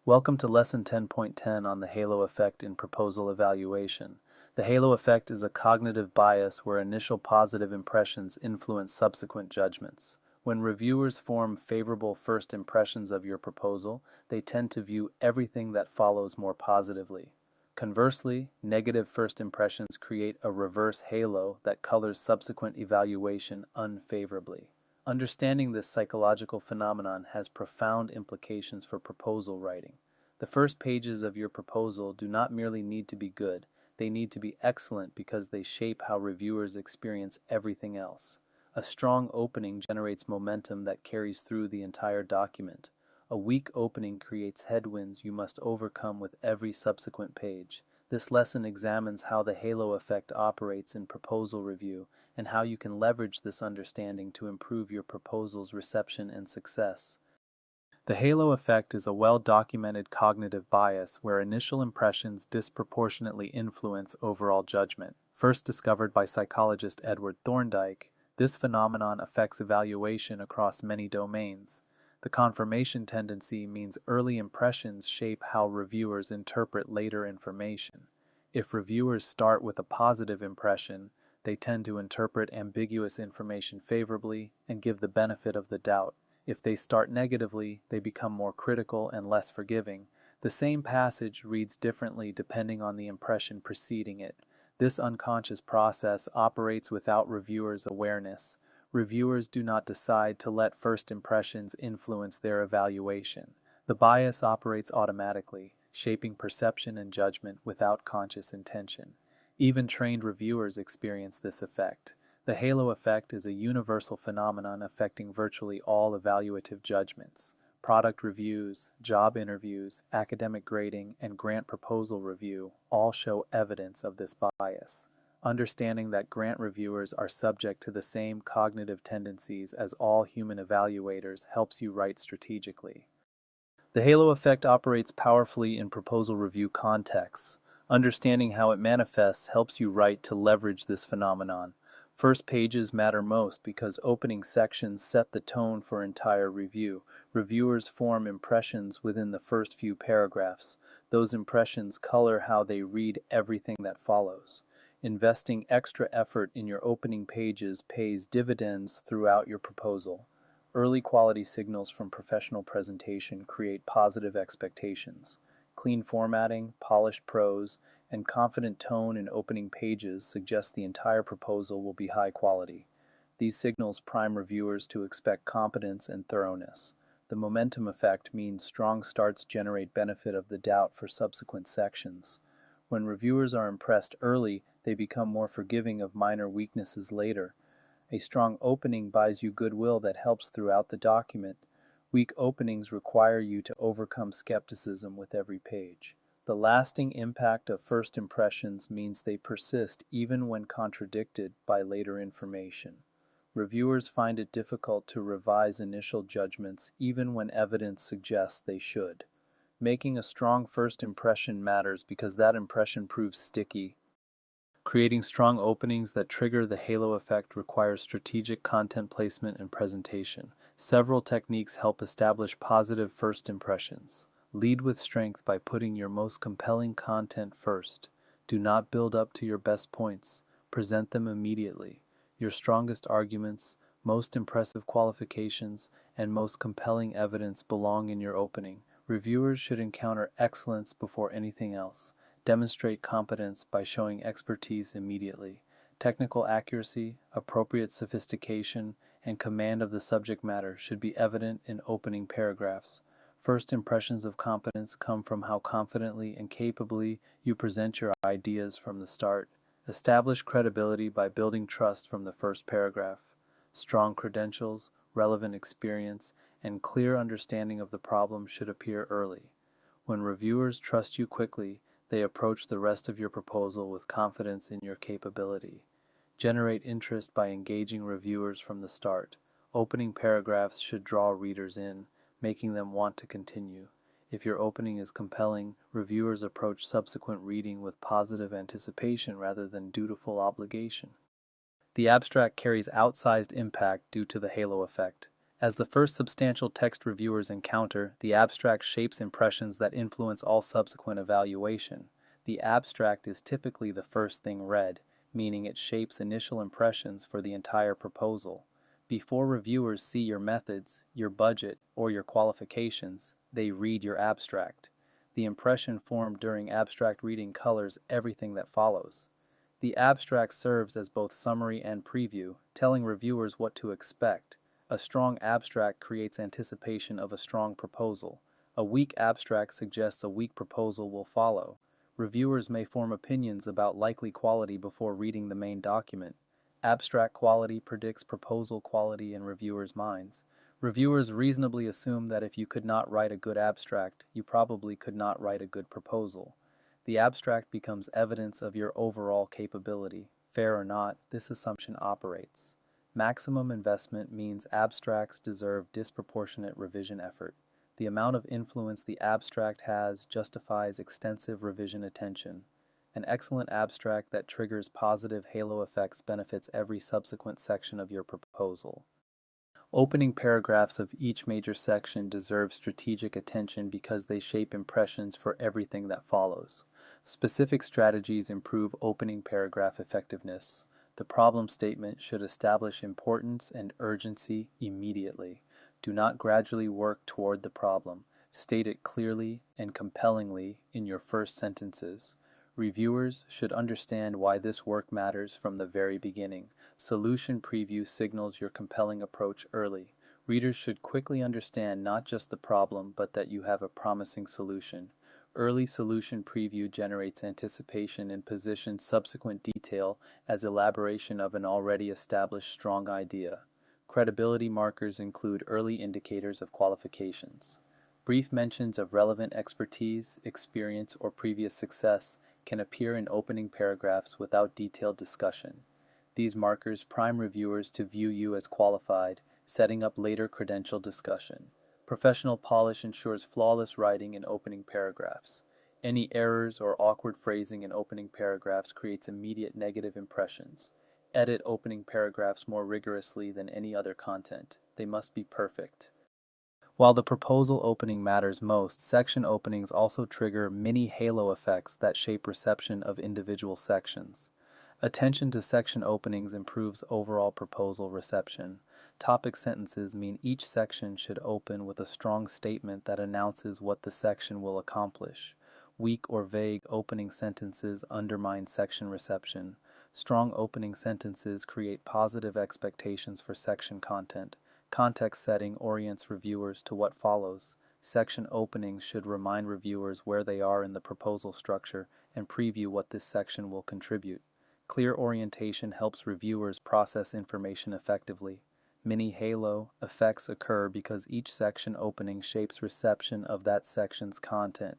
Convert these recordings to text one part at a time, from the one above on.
Welcome to Lesson 10.10 on the halo effect in proposal evaluation. The halo effect is a cognitive bias where initial positive impressions influence subsequent judgments. When reviewers form favorable first impressions of your proposal, they tend to view everything that follows more positively. Conversely, negative first impressions create a reverse halo that colors subsequent evaluation unfavorably. Understanding this psychological phenomenon has profound implications for proposal writing. The first pages of your proposal do not merely need to be good, they need to be excellent because they shape how reviewers experience everything else. A strong opening generates momentum that carries through the entire document. A weak opening creates headwinds you must overcome with every subsequent page. This lesson examines how the halo effect operates in proposal review and how you can leverage this understanding to improve your proposal's reception and success. The halo effect is a well-documented cognitive bias where initial impressions disproportionately influence overall judgment. First discovered by psychologist Edward Thorndike, this phenomenon affects evaluation across many domains. The confirmation tendency means early impressions shape how reviewers interpret later information. If reviewers start with a positive impression, they tend to interpret ambiguous information favorably and give the benefit of the doubt. If they start negatively, they become more critical and less forgiving. The same passage reads differently depending on the impression preceding it. This unconscious process operates without reviewers' awareness. Reviewers do not decide to let first impressions influence their evaluation. The bias operates automatically, shaping perception and judgment without conscious intention. Even trained reviewers experience this effect. The halo effect is a universal phenomenon affecting virtually all evaluative judgments. Product reviews, job interviews, academic grading, and grant proposal review all show evidence of this bias. Understanding that grant reviewers are subject to the same cognitive tendencies as all human evaluators helps you write strategically. The halo effect operates powerfully in proposal review contexts. Understanding how it manifests helps you write to leverage this phenomenon. First pages matter most because opening sections set the tone for entire review. Reviewers form impressions within the first few paragraphs. Those impressions color how they read everything that follows. Investing extra effort in your opening pages pays dividends throughout your proposal. Early quality signals from professional presentation create positive expectations. Clean formatting, polished prose, and confident tone in opening pages suggest the entire proposal will be high quality. These signals prime reviewers to expect competence and thoroughness. The momentum effect means strong starts generate benefit of the doubt for subsequent sections. When reviewers are impressed early, they become more forgiving of minor weaknesses later. A strong opening buys you goodwill that helps throughout the document. Weak openings require you to overcome skepticism with every page. The lasting impact of first impressions means they persist even when contradicted by later information. Reviewers find it difficult to revise initial judgments even when evidence suggests they should. Making a strong first impression matters because that impression proves sticky. Creating strong openings that trigger the halo effect requires strategic content placement and presentation. Several techniques help establish positive first impressions. Lead with strength by putting your most compelling content first. Do not build up to your best points. Present them immediately. Your strongest arguments, most impressive qualifications, and most compelling evidence belong in your opening. Reviewers should encounter excellence before anything else. Demonstrate competence by showing expertise immediately. Technical accuracy, appropriate sophistication, and command of the subject matter should be evident in opening paragraphs. First impressions of competence come from how confidently and capably you present your ideas from the start. Establish credibility by building trust from the first paragraph. Strong credentials, relevant experience, and clear understanding of the problem should appear early. When reviewers trust you quickly, they approach the rest of your proposal with confidence in your capability. Generate interest by engaging reviewers from the start. Opening paragraphs should draw readers in, making them want to continue. If your opening is compelling, reviewers approach subsequent reading with positive anticipation rather than dutiful obligation. The abstract carries outsized impact due to the halo effect. As the first substantial text reviewers encounter, the abstract shapes impressions that influence all subsequent evaluation. The abstract is typically the first thing read, meaning it shapes initial impressions for the entire proposal. Before reviewers see your methods, your budget, or your qualifications, they read your abstract. The impression formed during abstract reading colors everything that follows. The abstract serves as both summary and preview, telling reviewers what to expect. A strong abstract creates anticipation of a strong proposal. A weak abstract suggests a weak proposal will follow. Reviewers may form opinions about likely quality before reading the main document. Abstract quality predicts proposal quality in reviewers' minds. Reviewers reasonably assume that if you could not write a good abstract, you probably could not write a good proposal. The abstract becomes evidence of your overall capability. Fair or not, this assumption operates. Maximum investment means abstracts deserve disproportionate revision effort. The amount of influence the abstract has justifies extensive revision attention. An excellent abstract that triggers positive halo effects benefits every subsequent section of your proposal. Opening paragraphs of each major section deserve strategic attention because they shape impressions for everything that follows. Specific strategies improve opening paragraph effectiveness. The problem statement should establish importance and urgency immediately. Do not gradually work toward the problem. State it clearly and compellingly in your first sentences. Reviewers should understand why this work matters from the very beginning. Solution preview signals your compelling approach early. Readers should quickly understand not just the problem, but that you have a promising solution. Early solution preview generates anticipation and positions subsequent detail as elaboration of an already established strong idea. Credibility markers include early indicators of qualifications. Brief mentions of relevant expertise, experience, or previous success can appear in opening paragraphs without detailed discussion. These markers prime reviewers to view you as qualified, setting up later credential discussion. Professional polish ensures flawless writing in opening paragraphs. Any errors or awkward phrasing in opening paragraphs creates immediate negative impressions. Edit opening paragraphs more rigorously than any other content. They must be perfect. While the proposal opening matters most, section openings also trigger mini halo effects that shape reception of individual sections. Attention to section openings improves overall proposal reception. Topic sentences mean each section should open with a strong statement that announces what the section will accomplish. Weak or vague opening sentences undermine section reception. Strong opening sentences create positive expectations for section content. Context setting orients reviewers to what follows. Section openings should remind reviewers where they are in the proposal structure and preview what this section will contribute. Clear orientation helps reviewers process information effectively. Mini halo effects occur because each section opening shapes reception of that section's content.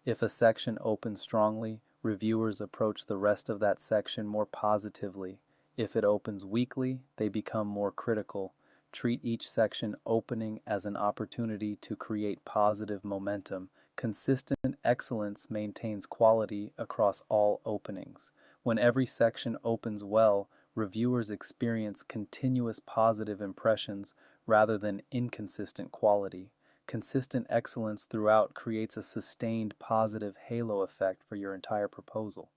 If a section opens strongly, reviewers approach the rest of that section more positively. If it opens weakly, they become more critical. Treat each section opening as an opportunity to create positive momentum. Consistent excellence maintains quality across all openings. When every section opens well, reviewers experience continuous positive impressions rather than inconsistent quality. Consistent excellence throughout creates a sustained positive halo effect for your entire proposal.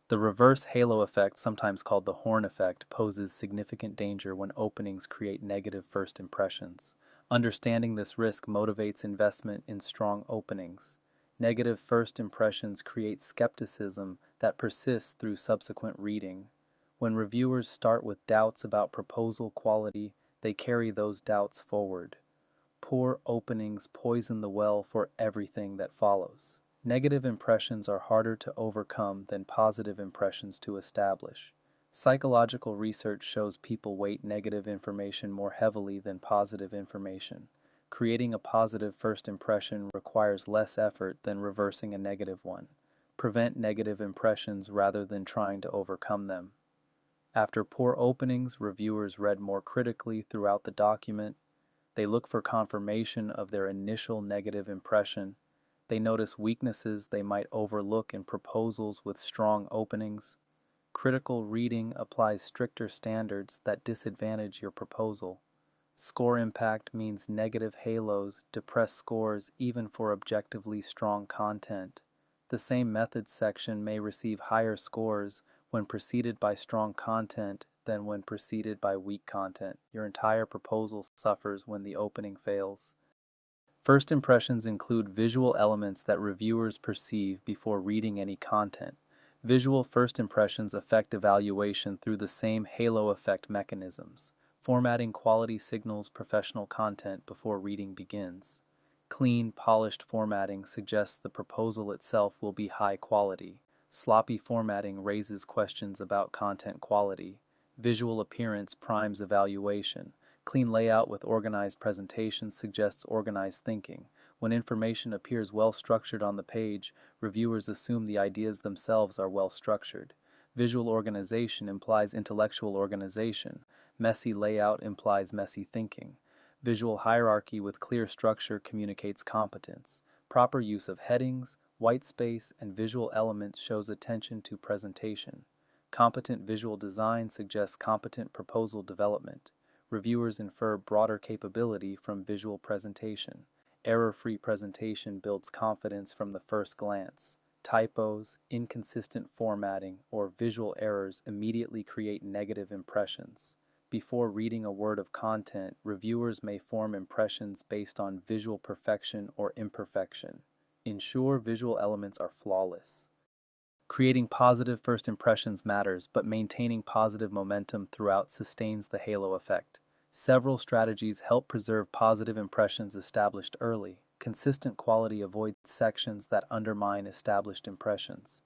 The reverse halo effect, sometimes called the horn effect, poses significant danger when openings create negative first impressions. Understanding this risk motivates investment in strong openings. Negative first impressions create skepticism that persists through subsequent reading. When reviewers start with doubts about proposal quality, they carry those doubts forward. Poor openings poison the well for everything that follows. Negative impressions are harder to overcome than positive impressions to establish. Psychological research shows people weight negative information more heavily than positive information. Creating a positive first impression requires less effort than reversing a negative one. Prevent negative impressions rather than trying to overcome them. After poor openings, reviewers read more critically throughout the document. They look for confirmation of their initial negative impression. They notice weaknesses they might overlook in proposals with strong openings. Critical reading applies stricter standards that disadvantage your proposal. Score impact means negative halos depress scores even for objectively strong content. The same methods section may receive higher scores when preceded by strong content than when preceded by weak content. Your entire proposal suffers when the opening fails. First impressions include visual elements that reviewers perceive before reading any content. Visual first impressions affect evaluation through the same halo effect mechanisms. Formatting quality signals professional content before reading begins. Clean, polished formatting suggests the proposal itself will be high quality. Sloppy formatting raises questions about content quality. Visual appearance primes evaluation. Clean layout with organized presentation suggests organized thinking. When information appears well structured on the page, reviewers assume the ideas themselves are well structured. Visual organization implies intellectual organization. Messy layout implies messy thinking. Visual hierarchy with clear structure communicates competence. Proper use of headings, white space, and visual elements shows attention to presentation. Competent visual design suggests competent proposal development. Reviewers infer broader capability from visual presentation. Error-free presentation builds confidence from the first glance. Typos, inconsistent formatting, or visual errors immediately create negative impressions. Before reading a word of content, reviewers may form impressions based on visual perfection or imperfection. Ensure visual elements are flawless. Creating positive first impressions matters, but maintaining positive momentum throughout sustains the halo effect. Several strategies help preserve positive impressions established early. Consistent quality avoids sections that undermine established impressions.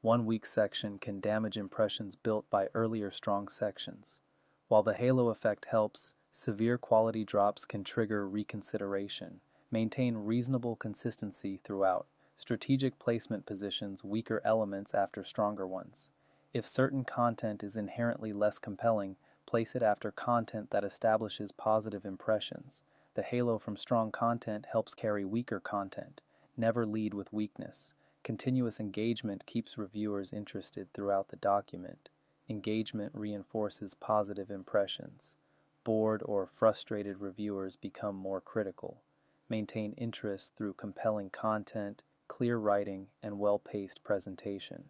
One weak section can damage impressions built by earlier strong sections. While the halo effect helps, severe quality drops can trigger reconsideration. Maintain reasonable consistency throughout. Strategic placement positions weaker elements after stronger ones. If certain content is inherently less compelling, place it after content that establishes positive impressions. The halo from strong content helps carry weaker content. Never lead with weakness. Continuous engagement keeps reviewers interested throughout the document. Engagement reinforces positive impressions. Bored or frustrated reviewers become more critical. Maintain interest through compelling content, clear writing, and well-paced presentation.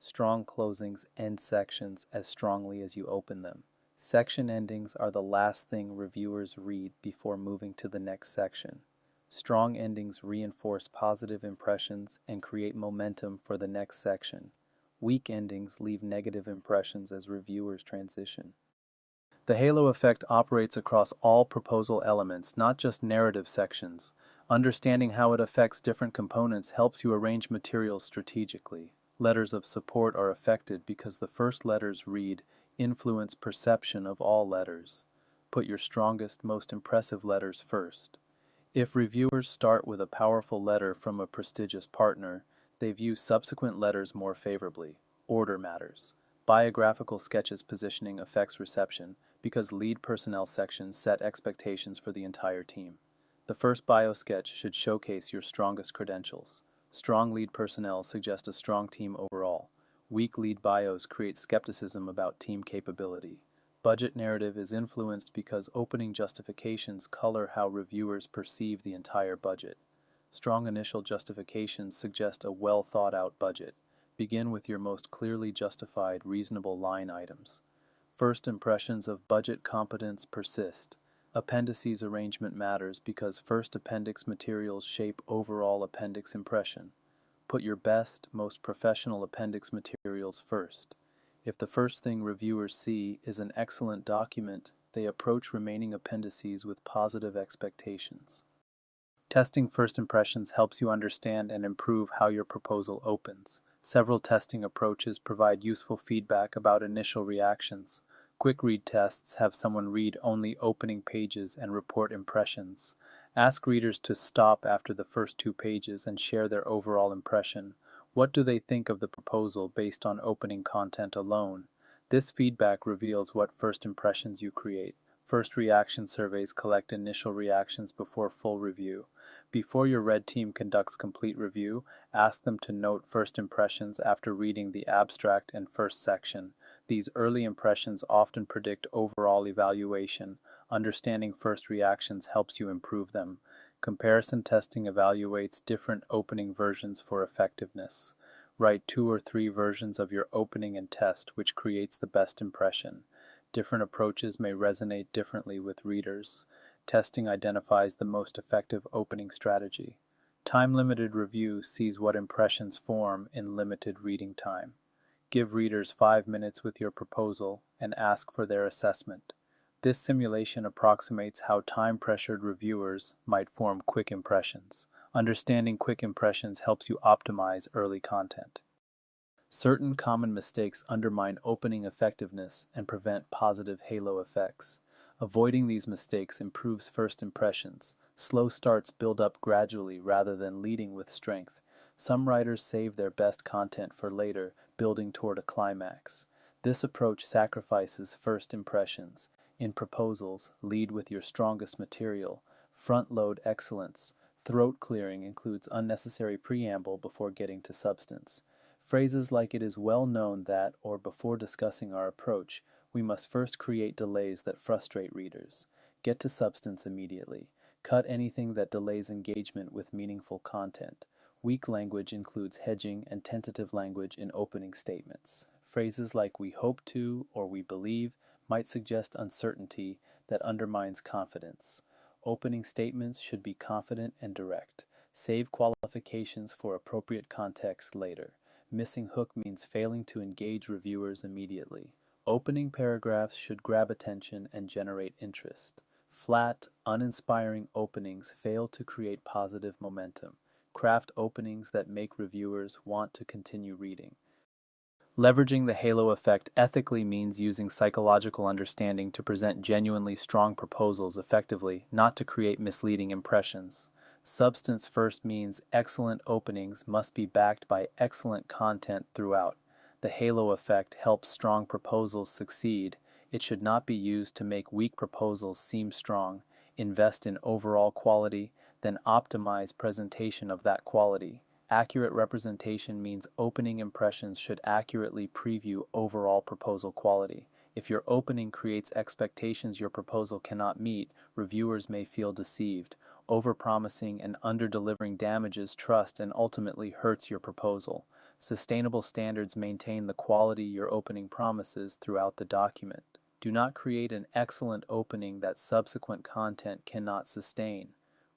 Strong closings end sections as strongly as you open them. Section endings are the last thing reviewers read before moving to the next section. Strong endings reinforce positive impressions and create momentum for the next section. Weak endings leave negative impressions as reviewers transition. The halo effect operates across all proposal elements, not just narrative sections. Understanding how it affects different components helps you arrange materials strategically. Letters of support are affected because the first letters read influence perception of all letters. Put your strongest, most impressive letters first. If reviewers start with a powerful letter from a prestigious partner, they view subsequent letters more favorably. Order matters. Biographical sketches positioning affects reception because lead personnel sections set expectations for the entire team. The first bio sketch should showcase your strongest credentials. Strong lead personnel suggest a strong team overall. Weak lead bios create skepticism about team capability. Budget narrative is influenced because opening justifications color how reviewers perceive the entire budget. Strong initial justifications suggest a well-thought-out budget. Begin with your most clearly justified, reasonable line items. First impressions of budget competence persist. Appendices arrangement matters because first appendix materials shape overall appendix impression. Put your best, most professional appendix materials first. If the first thing reviewers see is an excellent document, they approach remaining appendices with positive expectations. Testing first impressions helps you understand and improve how your proposal opens. Several testing approaches provide useful feedback about initial reactions. Quick read tests have someone read only opening pages and report impressions. Ask readers to stop after the first 2 pages and share their overall impression. What do they think of the proposal based on opening content alone? This feedback reveals what first impressions you create. First reaction surveys collect initial reactions before full review. Before your red team conducts complete review, ask them to note first impressions after reading the abstract and first section. These early impressions often predict overall evaluation. Understanding first reactions helps you improve them. Comparison testing evaluates different opening versions for effectiveness. Write 2 or 3 versions of your opening and test, which creates the best impression. Different approaches may resonate differently with readers. Testing identifies the most effective opening strategy. Time-limited review sees what impressions form in limited reading time. Give readers 5 minutes with your proposal and ask for their assessment. This simulation approximates how time-pressured reviewers might form quick impressions. Understanding quick impressions helps you optimize early content. Certain common mistakes undermine opening effectiveness and prevent positive halo effects. Avoiding these mistakes improves first impressions. Slow starts build up gradually rather than leading with strength. Some writers save their best content for later, building toward a climax. This approach sacrifices first impressions. In proposals, lead with your strongest material. Front-load excellence. Throat clearing includes unnecessary preamble before getting to substance. Phrases like "it is well known that" or "before discussing our approach, we must first create delays that frustrate readers." Get to substance immediately. Cut anything that delays engagement with meaningful content. Weak language includes hedging and tentative language in opening statements. Phrases like "we hope to" or "we believe" might suggest uncertainty that undermines confidence. Opening statements should be confident and direct. Save qualifications for appropriate context later. Missing hook means failing to engage reviewers immediately. Opening paragraphs should grab attention and generate interest. Flat, uninspiring openings fail to create positive momentum. Craft openings that make reviewers want to continue reading. Leveraging the halo effect ethically means using psychological understanding to present genuinely strong proposals effectively, not to create misleading impressions. Substance first means excellent openings must be backed by excellent content throughout. The halo effect helps strong proposals succeed. It should not be used to make weak proposals seem strong. Invest in overall quality, then optimize presentation of that quality. Accurate representation means opening impressions should accurately preview overall proposal quality. If your opening creates expectations your proposal cannot meet, reviewers may feel deceived. Overpromising and underdelivering damages trust and ultimately hurts your proposal. Sustainable standards maintain the quality your opening promises throughout the document. Do not create an excellent opening that subsequent content cannot sustain.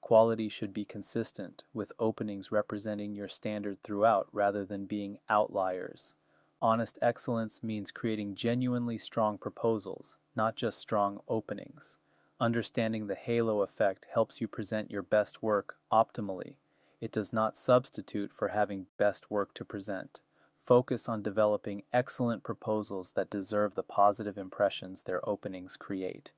Quality should be consistent, with openings representing your standard throughout rather than being outliers. Honest excellence means creating genuinely strong proposals, not just strong openings. Understanding the halo effect helps you present your best work optimally. It does not substitute for having best work to present. Focus on developing excellent proposals that deserve the positive impressions their openings create.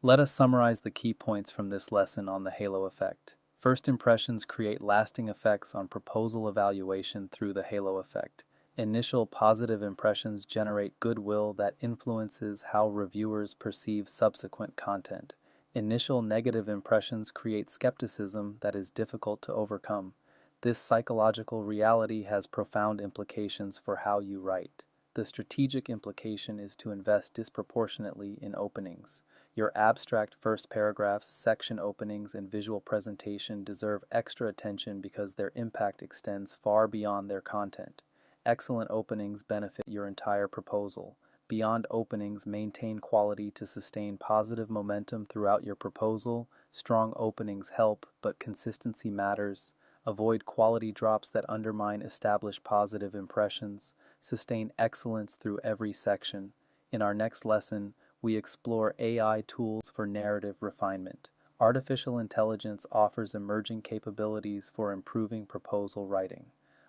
Let us summarize the key points from this lesson on the halo effect. First impressions create lasting effects on proposal evaluation through the halo effect. Initial positive impressions generate goodwill that influences how reviewers perceive subsequent content. Initial negative impressions create skepticism that is difficult to overcome. This psychological reality has profound implications for how you write. The strategic implication is to invest disproportionately in openings. Your abstract first paragraphs, section openings, and visual presentation deserve extra attention because their impact extends far beyond their content. Excellent openings benefit your entire proposal. Beyond openings, maintain quality to sustain positive momentum throughout your proposal. Strong openings help, but consistency matters. Avoid quality drops that undermine established positive impressions. Sustain excellence through every section. In our next lesson, we explore AI tools for narrative refinement. Artificial intelligence offers emerging capabilities for improving proposal writing.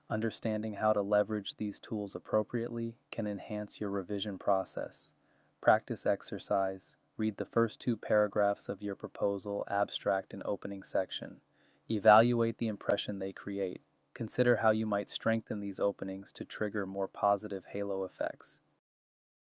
Understanding how to leverage these tools appropriately can enhance your revision process. Practice exercise. Read the first 2 paragraphs of your proposal, abstract, and opening section. Evaluate the impression they create. Consider how you might strengthen these openings to trigger more positive halo effects.